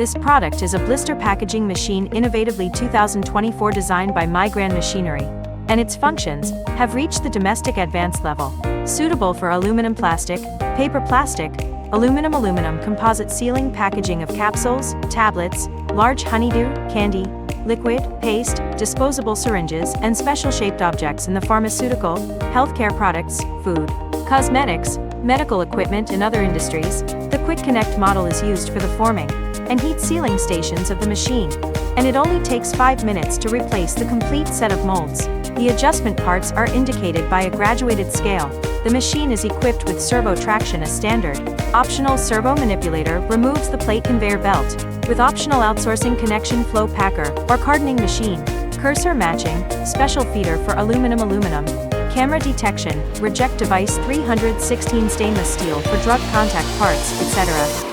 This product is a blister packaging machine innovatively 2024 designed by Migran Machinery, and its functions have reached the domestic advanced level. Suitable for aluminum plastic, paper plastic, aluminum composite sealing packaging of capsules, tablets, large honeydew, candy, liquid, paste, disposable syringes, and special shaped objects in the pharmaceutical, healthcare products, food, cosmetics, medical equipment and other industries. The Quick Connect model is used for the forming and heat sealing stations of the machine, and it only takes 5 minutes to replace the complete set of molds. The adjustment parts are indicated by a graduated scale. The machine is equipped with servo traction as standard. Optional servo manipulator removes the plate conveyor belt, with optional outsourcing connection flow packer or cartoning machine, cursor matching, special feeder for aluminum, camera detection, reject device 316 stainless steel for drug contact parts, etc.